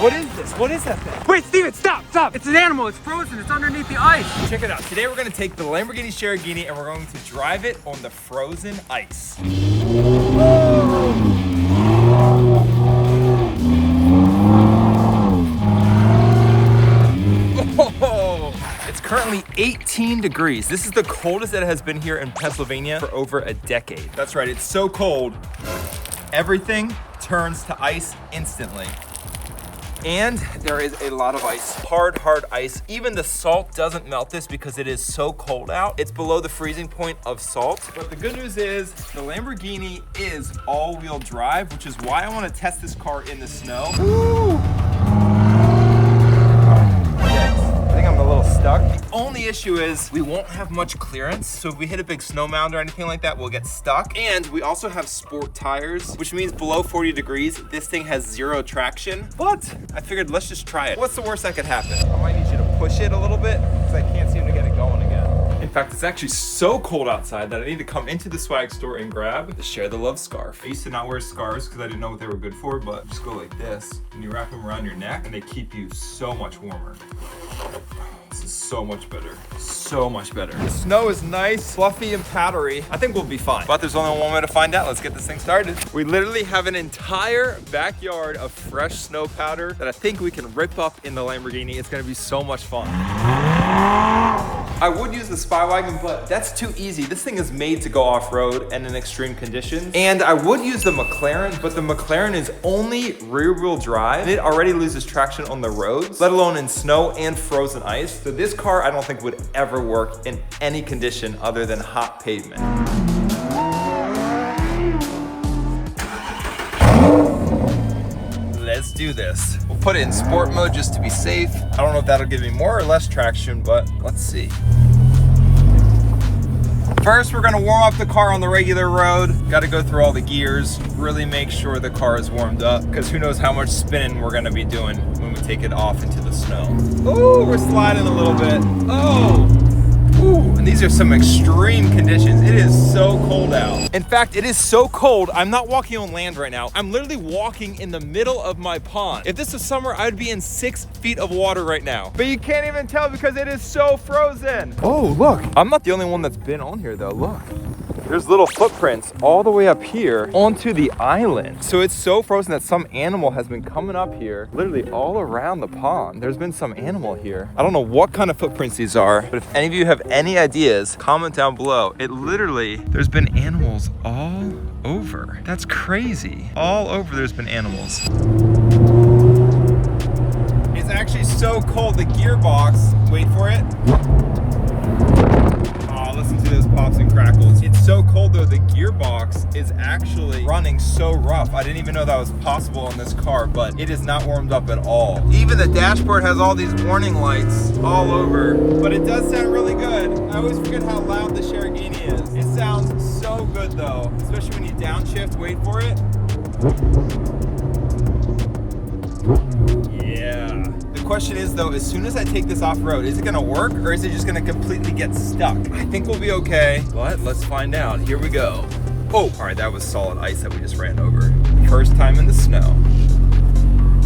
What is this? What is that thing? Wait, Steven, stop, stop. It's an animal. It's frozen. It's underneath the ice. Check it out. Today we're gonna take the Lamborghini Sharerghini and we're going to drive it on the frozen ice. Oh, it's currently 18 degrees. This is the coldest that it has been here in Pennsylvania for over a decade. That's right, it's so cold, everything turns to ice instantly. And there is a lot of ice, hard ice. Even the salt doesn't melt this because it is so cold out. It's below the freezing point of salt. But the good news is the Lamborghini is all-wheel drive, which is why I want to test this car in the snow. Woo! I think I'm a little stuck. The only issue is we won't have much clearance. So if we hit a big snow mound or anything like that, we'll get stuck. And we also have sport tires, which means below 40 degrees, this thing has zero traction. But I figured let's just try it. What's the worst that could happen? I might need you to push it a little bit because I can't seem to get it going again. In fact, it's actually so cold outside that I need to come into the swag store and grab the Share the Love scarf. I used to not wear scarves because I didn't know what they were good for, but just go like this and you wrap them around your neck and they keep you so much warmer. This is so much better. So much better. The snow is nice, fluffy, and powdery. I think we'll be fine. But there's only one way to find out. Let's get this thing started. We literally have an entire backyard of fresh snow powder that I think we can rip up in the Lamborghini. It's gonna be so much fun. I would use the Spy Wagon, but that's too easy. This thing is made to go off-road and in extreme conditions. And I would use the McLaren, but the McLaren is only rear-wheel drive. And it already loses traction on the roads, let alone in snow and frozen ice. So this car, I don't think would ever work in any condition other than hot pavement. Let's do this. We'll put it in sport mode just to be safe. I don't know if that'll give me more or less traction, but let's see. First, we're gonna warm up the car on the regular road. Gotta go through all the gears, really make sure the car is warmed up, because who knows how much spinning we're gonna be doing when we take it off into the snow. Ooh, we're sliding a little bit. Oh! Ooh, and these are some extreme conditions. It is so cold out. In fact, it is so cold, I'm not walking on land right now. I'm literally walking in the middle of my pond. If this was summer, I'd be in 6 feet of water right now. But you can't even tell because it is so frozen. Oh, look. I'm not the only one that's been on here though, look. There's little footprints all the way up here onto the island. So it's so frozen that some animal has been coming up here, literally all around the pond. There's been some animal here. I don't know what kind of footprints these are, but if any of you have any ideas, comment down below. It literally, there's been animals all over. That's crazy. All over there's been animals. It's actually so cold, the gearbox, wait for it. Listen to those pops and crackles. It's so cold though, the gearbox is actually running so rough. I didn't even know that was possible in this car, but it is not warmed up at all. Even the dashboard has all these warning lights all over, but it does sound really good. I always forget how loud the Sharerghini is. It sounds so good though, especially when you downshift, wait for it. Yeah. The question is though, as soon as I take this off-road, is it gonna work or is it just gonna completely get stuck? I think we'll be okay, but let's find out. Here we go. Oh, all right, that was solid ice that we just ran over. First time in the snow.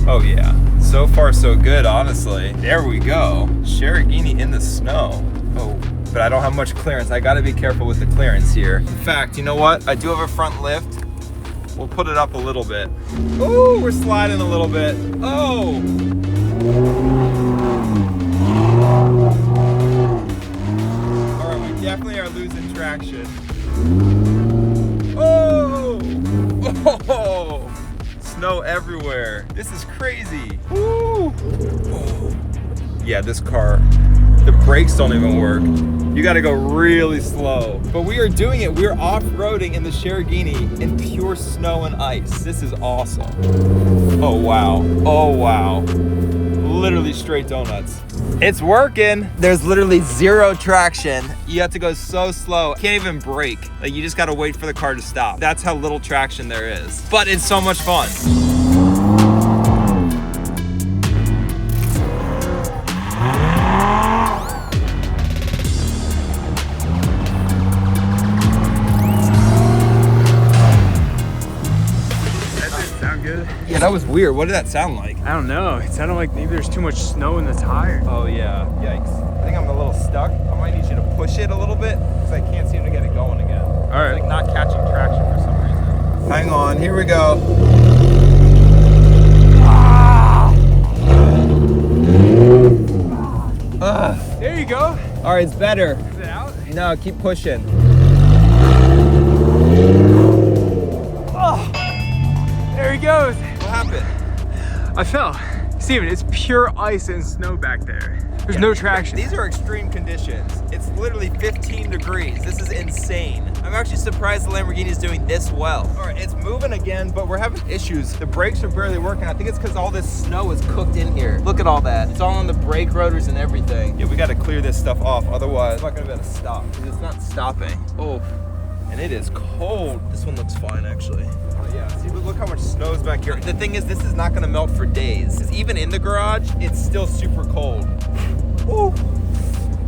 Oh yeah, so far so good, honestly. There we go. Sharerghini in the snow. Oh, but I don't have much clearance. I gotta be careful with the clearance here. In fact, you know what? I do have a front lift. We'll put it up a little bit. Ooh, we're sliding a little bit. Oh! All right, we definitely are losing traction. Oh! Oh! Snow everywhere. This is crazy. Woo! Oh. Yeah, this car, the brakes don't even work. You gotta go really slow. But we are doing it. We're off-roading in the Sharerghini in pure snow and ice. This is awesome. Oh, wow. Oh, wow. Literally straight donuts. It's working. There's literally zero traction. You have to go so slow. Can't even brake. Like, you just gotta wait for the car to stop. That's how little traction there is. But it's so much fun. That was weird. What did that sound like? I don't know. It sounded like maybe there's too much snow in the tire. Oh yeah, yikes. I think I'm a little stuck. I might need you to push it a little bit because I can't seem to get it going again. All right. It's like not catching traction for some reason. Hang on, here we go. There you go. All right, it's better. Is it out? No, keep pushing. Oh, there he goes. What happened? I fell. Steven, it's pure ice and snow back there. There's no traction. These are extreme conditions. It's literally 15 degrees. This is insane. I'm actually surprised the Lamborghini is doing this well. All right, it's moving again, but we're having issues. The brakes are barely working. I think it's because all this snow is cooked in here. Look at all that. It's all on the brake rotors and everything. Yeah, we got to clear this stuff off. Otherwise, I'm not going to be able to stop because it's not stopping. Oh, and it is cold. This one looks fine, actually. Yeah, see, but look how much snow is back here. The thing is, this is not gonna melt for days. 'Cause even in the garage, it's still super cold. Ooh.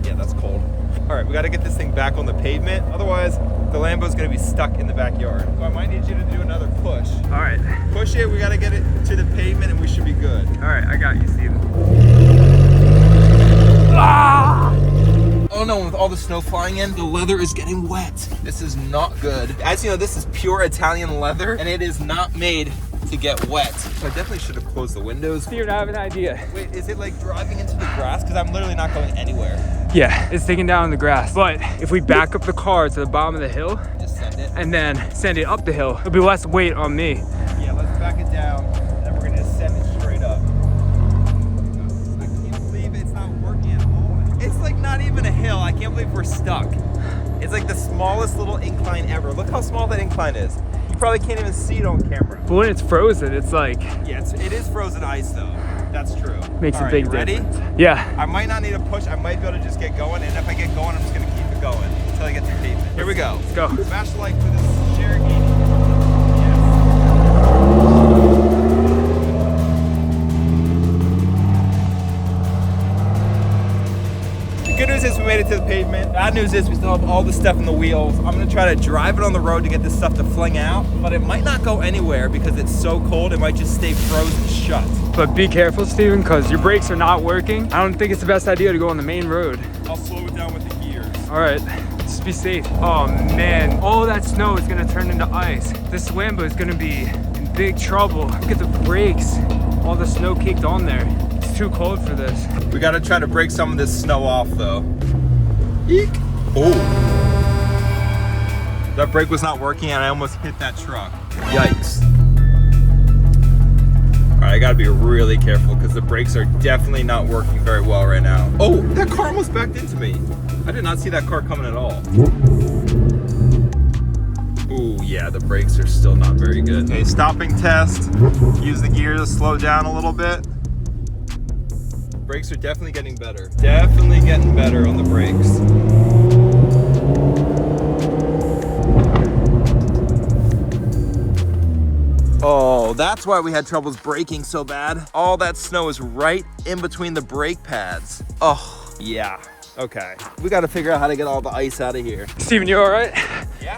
Yeah, that's cold. All right, we gotta get this thing back on the pavement. Otherwise, the Lambo's gonna be stuck in the backyard. So I might need you to do another push. All right. Push it, we gotta get it to the pavement and we should be good. All right, I got you, Steven. Ah! Oh no, with all the snow flying in, the leather is getting wet. This is not good. As you know, this is pure Italian leather and it is not made to get wet. So I definitely should have closed the windows. Steven, I have an idea. Wait, is it like driving into the grass? Because I'm literally not going anywhere. Yeah, it's taking down the grass. But if we back up the car to the bottom of the hill Just send it. and then send it up the hill, it'll be less weight on me. Yeah, let's back it down and then we're gonna just send it straight up. I can't believe it's not working at all. It's like not even a hill. I can't believe we're stuck. It's like the smallest little incline ever. Look how small that incline is. You probably can't even see it on camera. But when it's frozen, it's like... Yeah, it is frozen ice though. That's true. Makes All a right, big you ready? difference. Yeah. I might not need a push. I might be able to just get going. And if I get going, I'm just gonna keep it going until I get to pavement. Here we go. Let's go. Smash the like for this Cherokee. Good news is we made it to the pavement. Bad news is we still have all the stuff in the wheels. I'm gonna try to drive it on the road to get this stuff to fling out, but it might not go anywhere because it's so cold, it might just stay frozen shut. But be careful, Steven, because your brakes are not working. I don't think it's the best idea to go on the main road. I'll slow it down with the gears. All right, just be safe. Oh man, all that snow is gonna turn into ice. This Lambo is gonna be in big trouble. Look at the brakes, all the snow caked on there. It's too cold for this. We gotta try to break some of this snow off though. Eek. Oh. That brake was not working and I almost hit that truck. Yikes. All right, I gotta be really careful because the brakes are definitely not working very well right now. Oh, that car almost backed into me. I did not see that car coming at all. Ooh, yeah, the brakes are still not very good. Okay, stopping test. Use the gear to slow down a little bit. Brakes are definitely getting better. Definitely getting better on the brakes. Oh, that's why we had troubles braking so bad. All that snow is right in between the brake pads. Oh, yeah. Okay. We got to figure out how to get all the ice out of here. Steven, you all right? Yeah.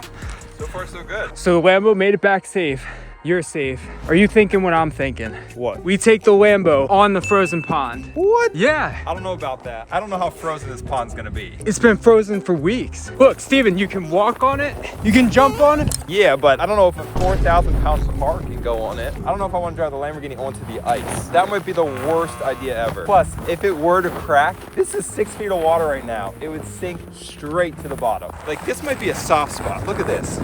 So far, so good. So the Lambo made it back safe. You're safe. Are you thinking what I'm thinking? What? We take the Lambo on the frozen pond. What? Yeah. I don't know about that. I don't know how frozen this pond's gonna be. It's been frozen for weeks. Look, Steven, you can walk on it. You can jump on it. Yeah, but I don't know if a 4,000-pound car can go on it. I don't know if I want to drive the Lamborghini onto the ice. That might be the worst idea ever. Plus, if it were to crack, this is 6 feet of water right now. It would sink straight to the bottom. Like, this might be a soft spot. Look at this.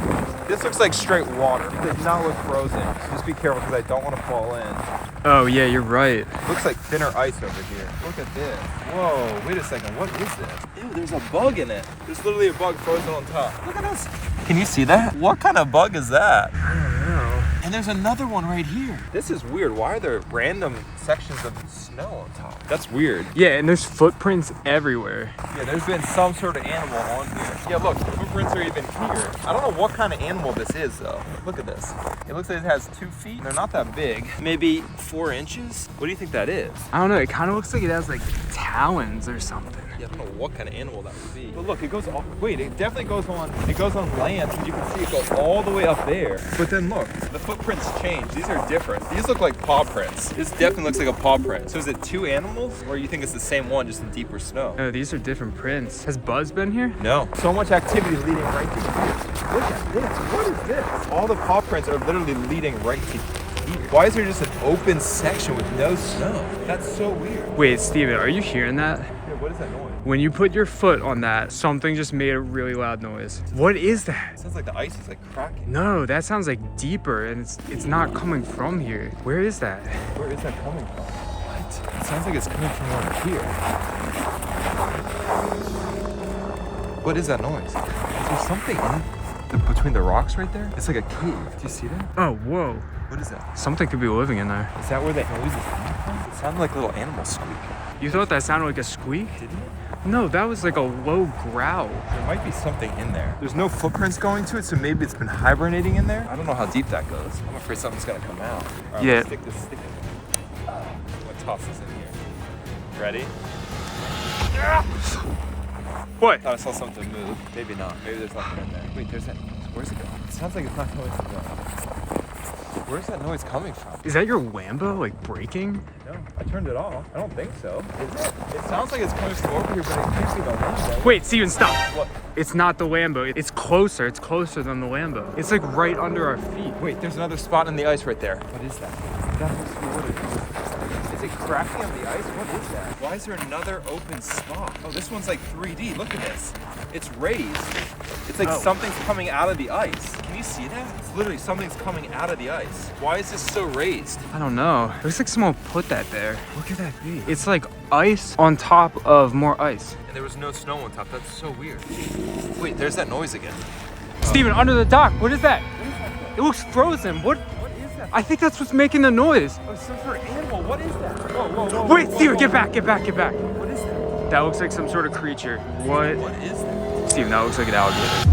This looks like straight water. It does not look frozen. So just be careful because I don't want to fall in. Oh yeah, you're right. Looks like thinner ice over here. Look at this. Whoa, wait a second. What is this? Ew, there's a bug in it. There's literally a bug frozen on top. Look at this. Can you see that? What kind of bug is that? I don't know. And there's another one right here. This is weird. Why are there random sections of snow on top? That's weird. Yeah, and there's footprints everywhere. Yeah, there's been some sort of animal on here. Yeah, look, the footprints are even here. I don't know what kind of animal this is, though. Look at this. It looks like it has 2 feet. They're not that big. Maybe 4 inches? What do you think that is? I don't know, it kind of looks like it has like talons or something. Yeah, I don't know what kind of animal that would be. But look, it goes all, wait, it definitely goes on, it goes on land, and you can see it go all the way up there. But then look, the footprints change. These are different. These look like paw prints. This definitely looks like a paw print. So is it two animals, or you think it's the same one, just in deeper snow? No, these are different prints. Has Buzz been here? No. So much activity leading right to here. Look at this. What is this? All the paw prints are literally leading right to here. Why is there just an open section with no snow? That's so weird. Wait, Steven, are you hearing that? Yeah, what is that noise? When you put your foot on that, something just made a really loud noise. What is that? It sounds like the ice is like cracking. No, that sounds like deeper, and it's not coming from here. Where is that? Where is that coming from? What? It sounds like it's coming from over here. What is that noise? Is there something between the rocks right there? It's like a cave. Do you see that? Oh, whoa. What is that? Something could be living in there. Is that where that noise is coming from? It sounded like a little animal squeak. You thought that sounded like a squeak? Didn't it? No, that was like a low growl. There might be something in there. There's no footprints going to it, so maybe it's been hibernating in there. I don't know how deep that goes. I'm afraid something's gonna come out. All right, Yeah. let's stick this stick in. I'm gonna toss this in here. Ready? What? Thought I saw something move. Maybe not. Maybe there's nothing in there. Wait, there's that noise. Where's it going? It sounds like it's not coming from there. Where's that noise coming from? Is that your Lambo, like, braking? No, I turned it off. I don't think so. Is it? It sounds like it's coming from over here, but it can't be the Lambo. Wait, Steven, stop. What? It's not the Lambo. It's closer. It's closer than the Lambo. It's like right under our feet. Wait, there's another spot in the ice right there. What is that? That must be what it is. Is it cracking on the ice? What is that? Why is there another open spot? Oh, this one's like 3D. Look at this. It's raised. It's like something's coming out of the ice. Can you see that? It's literally something's coming out of the ice. Why is this so raised? I don't know. It looks like someone put that there. What could that be? It's like ice on top of more ice. And there was no snow on top. That's so weird. Wait, there's that noise again. Steven, under the dock. What is that? It looks frozen. What is that? I think that's what's making the noise. Oh, some sort of animal. What is that? Whoa, whoa, whoa. Wait, whoa, Steven, whoa. get back, get back, get back. What is that? That looks like some sort of creature. What? What is that? Steven, that looks like an alligator.